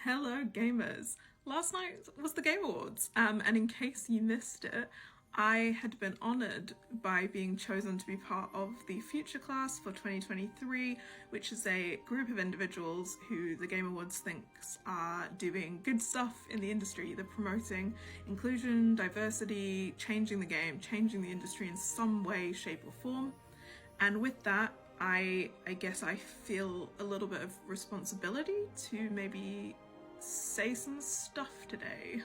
Hello gamers! Last night was the Game Awards, and in case you missed it, I had been honoured by being chosen to be part of the Future Class for 2023, which is a group of individuals who the Game Awards thinks are doing good stuff in the industry. They're promoting inclusion, diversity, changing the game, changing the industry in some way, shape or form. And with that, I guess I feel a little bit of responsibility to maybe say some stuff today.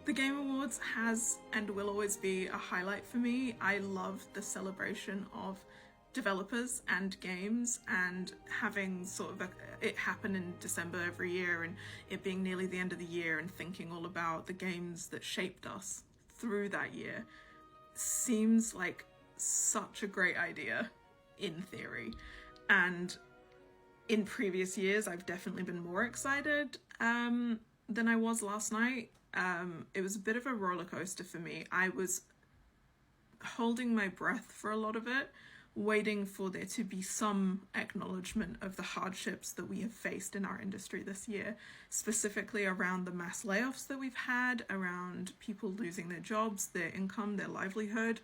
The Game Awards has and will always be a highlight for me. I love the celebration of developers and games, and having it happen in December every year and it being nearly the end of the year and thinking all about the games that shaped us through that year seems like such a great idea in theory. And in previous years I've definitely been more excited than I was last night. It was a bit of a roller coaster for me. I was holding my breath for a lot of it, waiting for there to be some acknowledgement of the hardships that we have faced in our industry this year, specifically around the mass layoffs that we've had, around people losing their jobs, their income, their livelihood,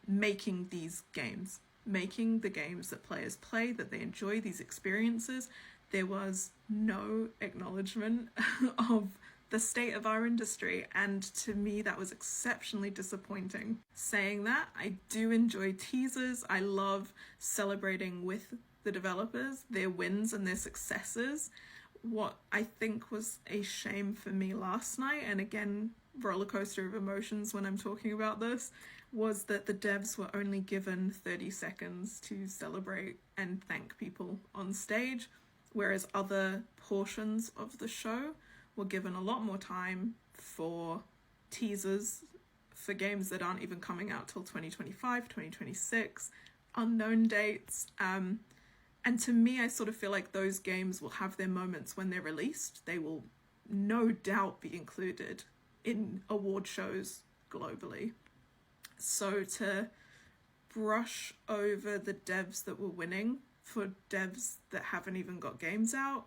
making these games, making the games that players play, that they enjoy these experiences. There was no acknowledgement of the state of our industry, and to me that was exceptionally disappointing. Saying that, I do enjoy teasers. I love celebrating with the developers, their wins and their successes. What I think was a shame for me last night, and again, roller coaster of emotions when I'm talking about this, was that the devs were only given 30 seconds to celebrate and thank people on stage, whereas other portions of the show were given a lot more time for teasers for games that aren't even coming out till 2025, 2026, unknown dates. And to me, I sort of feel like those games will have their moments when they're released. They will no doubt be included in award shows globally. So to brush over the devs that were winning for devs that haven't even got games out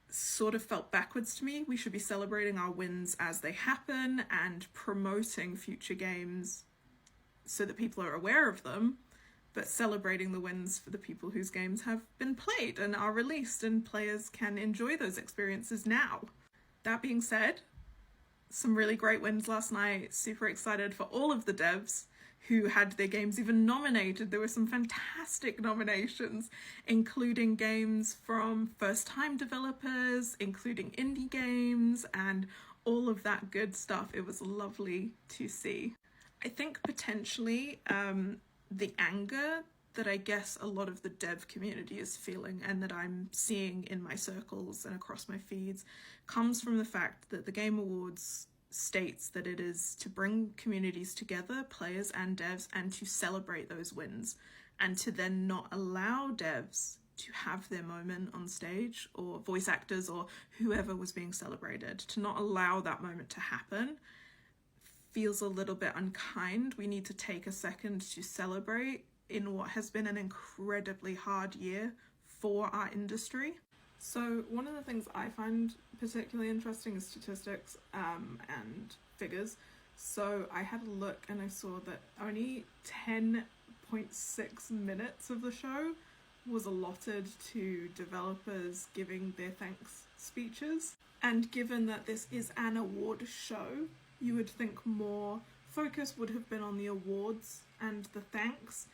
sort of felt backwards to me. We should be celebrating our wins as they happen and promoting future games so that people are aware of them, but celebrating the wins for the people whose games have been played and are released and players can enjoy those experiences now. That being said, some really great wins last night. Super excited for all of the devs who had their games even nominated. There were some fantastic nominations, including games from first-time developers, including indie games, and all of that good stuff. It was lovely to see. I think potentially the anger that I guess a lot of the dev community is feeling, and that I'm seeing in my circles and across my feeds, comes from the fact that the Game Awards states that it is to bring communities together, players and devs, and to celebrate those wins, and to then not allow devs to have their moment on stage, or voice actors or whoever was being celebrated, to not allow that moment to happen feels a little bit unkind. We need to take a second to celebrate in what has been an incredibly hard year for our industry. So one of the things I find particularly interesting is statistics and figures. So I had a look and I saw that only 10.6 minutes of the show was allotted to developers giving their thanks speeches. And given that this is an award show, you would think more focus would have been on the awards and the thanks.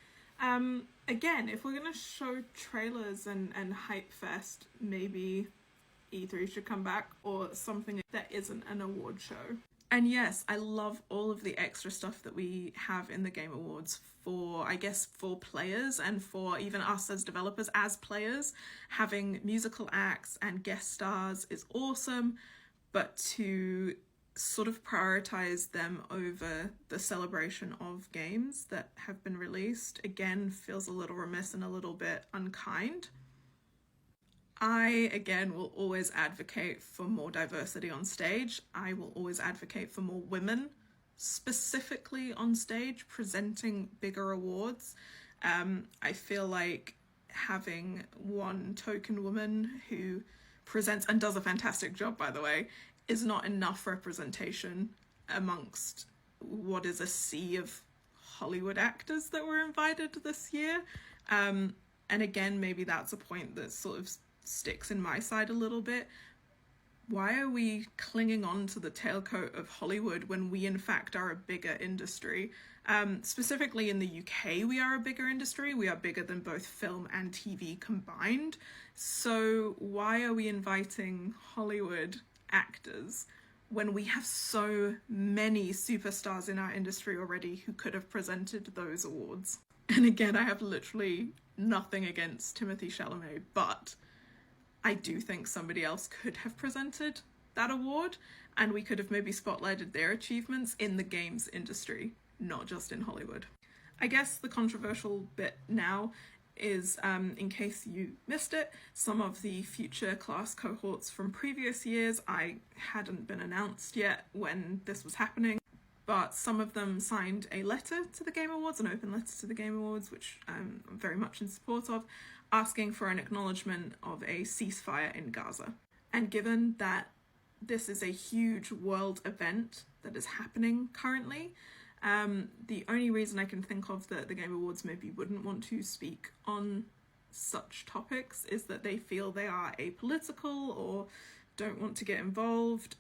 Again, if we're going to show trailers and hype fest, maybe E3 should come back, or something that isn't an award show. And yes, I love all of the extra stuff that we have in the Game Awards for players and for even us as developers, as players. Having musical acts and guest stars is awesome, but to sort of prioritize them over the celebration of games that have been released, again, feels a little remiss and a little bit unkind. I, again, will always advocate for more diversity on stage. I will always advocate for more women, specifically on stage, presenting bigger awards. I feel like having one token woman who presents, and does a fantastic job, by the way, is not enough representation amongst what is a sea of Hollywood actors that were invited this year. And again, maybe that's a point that sort of sticks in my side a little bit. Why are we clinging on to the tailcoat of Hollywood when we in fact are a bigger industry? Specifically in the UK, we are a bigger industry. We are bigger than both film and TV combined. So why are we inviting Hollywood actors when we have so many superstars in our industry already who could have presented those awards? And again, I have literally nothing against Timothée Chalamet, but I do think somebody else could have presented that award, and we could have maybe spotlighted their achievements in the games industry, not just in Hollywood. I guess the controversial bit now is, in case you missed it, some of the future class cohorts from previous years hadn't been announced yet when this was happening, but some of them signed a letter to the Game Awards, an open letter to the Game Awards, which I'm very much in support of, asking for an acknowledgement of a ceasefire in Gaza. And given that this is a huge world event that is happening currently, the only reason I can think of that the Game Awards maybe wouldn't want to speak on such topics is that they feel they are apolitical or don't want to get involved.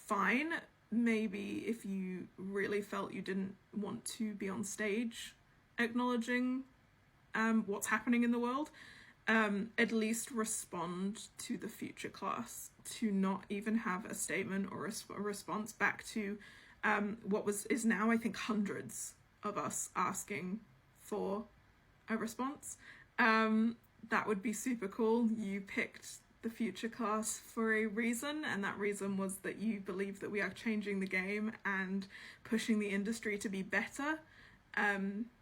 Fine, maybe if you really felt you didn't want to be on stage acknowledging what's happening in the world, at least respond to the future class, to not even have a statement or a response back to what is now, I think, hundreds of us asking for a response. That would be super cool. You picked the future class for a reason, and that reason was that you believe that we are changing the game and pushing the industry to be better.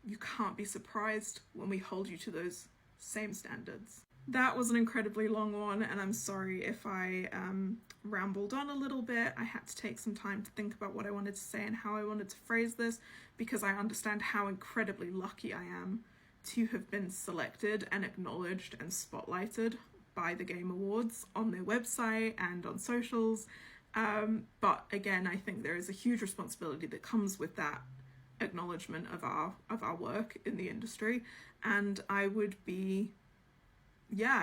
You can't be surprised when we hold you to those same standards. That was an incredibly long one, and I'm sorry if I rambled on a little bit. I had to take some time to think about what I wanted to say and how I wanted to phrase this, because I understand how incredibly lucky I am to have been selected and acknowledged and spotlighted by the Game Awards on their website and on socials. But again, I think there is a huge responsibility that comes with that acknowledgement of our work in the industry, and I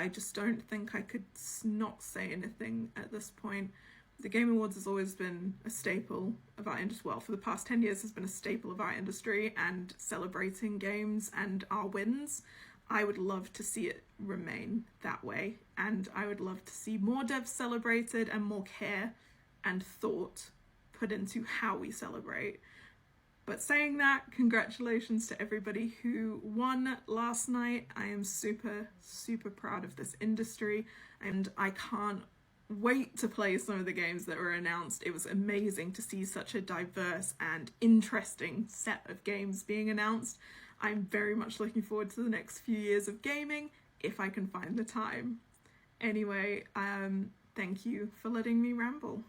just don't think I could not say anything at this point. The Game Awards has always been a staple of our industry. Well, for the past 10 years has been a staple of our industry, and celebrating games and our wins, I would love to see it remain that way, and I would love to see more devs celebrated and more care and thought put into how we celebrate. But saying that, congratulations to everybody who won last night. I am super, super proud of this industry, and I can't wait to play some of the games that were announced. It was amazing to see such a diverse and interesting set of games being announced. I'm very much looking forward to the next few years of gaming, if I can find the time. Anyway, thank you for letting me ramble.